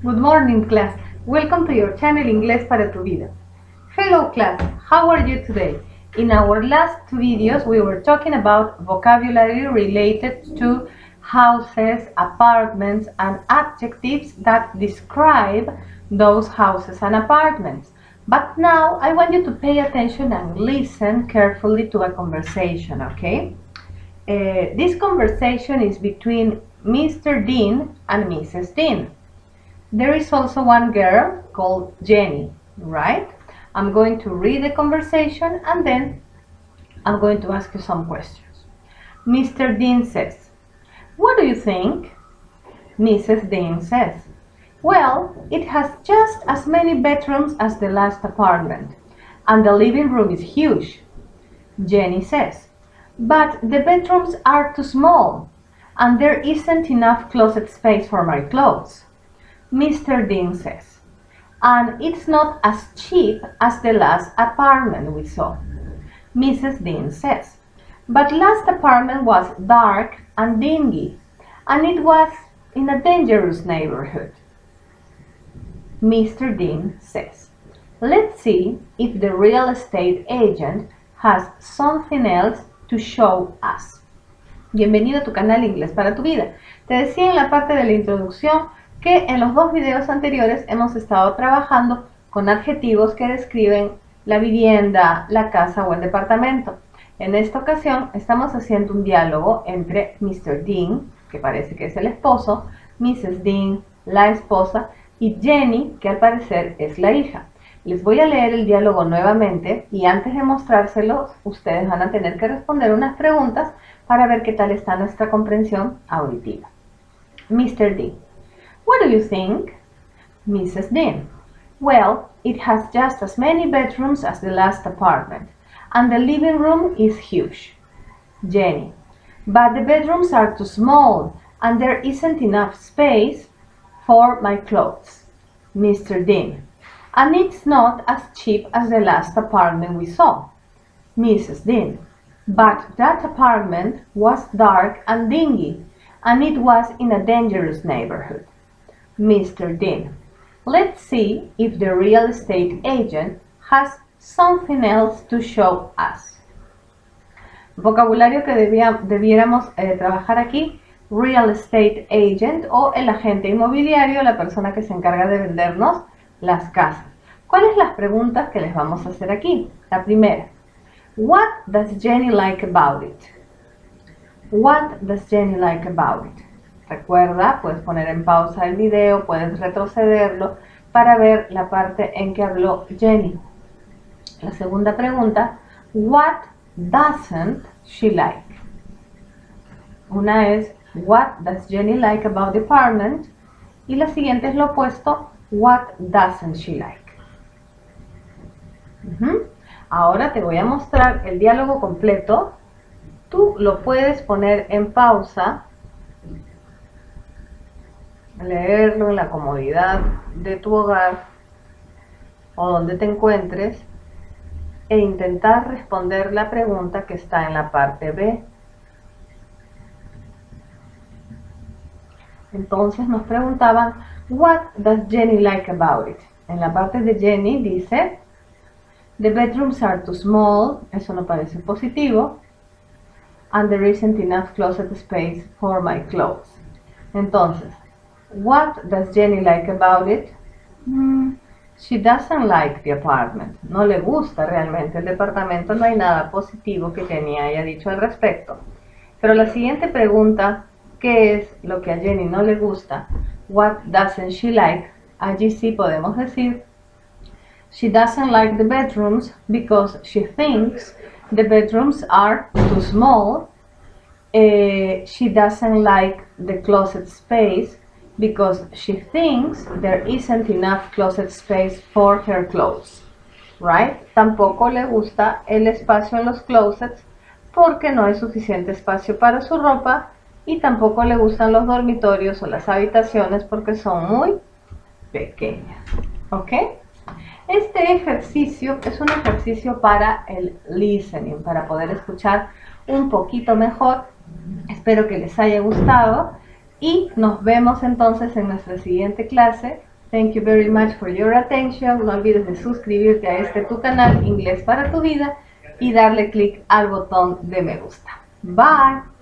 Good morning, class. Welcome to your channel Inglés para tu vida. Hello, class. How are you today? In our last two videos, we were talking about vocabulary related to houses, apartments, and adjectives that describe those houses and apartments. But now, I want you to pay attention and listen carefully to a conversation, okay? This conversation is between Mr. Dean and Mrs. Dean. There is also one girl called Jenny, right? I'm going to read the conversation and then I'm going to ask you some questions. Mr. Dean says, "What do you think?" Mrs. Dean says, "Well, it has just as many bedrooms as the last apartment, and the living room is huge." Jenny says, "But the bedrooms are too small, and there isn't enough closet space for my clothes." Mr. Dean says, "And it's not as cheap as the last apartment we saw." Mrs. Dean says, "But last apartment was dark and dingy, and it was in a dangerous neighborhood." Mr. Dean says, "Let's see if the real estate agent has something else to show us." Bienvenido a tu canal Inglés para tu vida. Te decía en la parte de la introducción que en los dos videos anteriores hemos estado trabajando con adjetivos que describen la vivienda, la casa o el departamento. En esta ocasión estamos haciendo un diálogo entre Mr. Dean, que parece que es el esposo, Mrs. Dean, la esposa, y Jenny, que al parecer es la hija. Les voy a leer el diálogo nuevamente y antes de mostrárselos, ustedes van a tener que responder unas preguntas para ver qué tal está nuestra comprensión auditiva. Mr. Dean: "What do you think?" Mrs. Dean: "Well, it has just as many bedrooms as the last apartment, and the living room is huge." Jenny: "But the bedrooms are too small, and there isn't enough space for my clothes." Mr. Dean: "And it's not as cheap as the last apartment we saw." Mrs. Dean: "But that apartment was dark and dingy, and it was in a dangerous neighborhood." Mr. Dean: "Let's see if the real estate agent has something else to show us." Vocabulario que debiéramos trabajar aquí: real estate agent o el agente inmobiliario, la persona que se encarga de vendernos las casas. ¿Cuáles las preguntas que les vamos a hacer aquí? La primera: What does Jenny like about it? What does Jenny like about it? Recuerda, puedes poner en pausa el video, puedes retrocederlo para ver la parte en que habló Jenny. La segunda pregunta: What doesn't she like? Una es What does Jenny like about the apartment? Y la siguiente es lo opuesto: What doesn't she like? Ahora te voy a mostrar el diálogo completo. Tú lo puedes poner en pausa, leerlo en la comodidad de tu hogar o donde te encuentres e intentar responder la pregunta que está en la parte B. Entonces nos preguntaban, What does Jenny like about it? En la parte de Jenny dice, the bedrooms are too small, eso no parece positivo, and there isn't enough closet space for my clothes. Entonces, what does Jenny like about it? She doesn't like the apartment. No le gusta realmente el departamento, no hay nada positivo que Jenny haya dicho al respecto. Pero la siguiente pregunta, ¿qué es lo que a Jenny no le gusta? What doesn't she like? Allí sí podemos decir, she doesn't like the bedrooms because she thinks the bedrooms are too small. She doesn't like the closet space because she thinks there isn't enough closet space for her clothes. Right? Tampoco le gusta el espacio en los closets porque no hay suficiente espacio para su ropa y tampoco le gustan los dormitorios o las habitaciones porque son muy pequeñas. ¿Ok? Este ejercicio es un ejercicio para el listening, para poder escuchar un poquito mejor. Espero que les haya gustado y nos vemos entonces en nuestra siguiente clase Thank you very much for your attention. No olvides de suscribirte a este tu canal Inglés para tu vida y darle clic al botón de me gusta. Bye.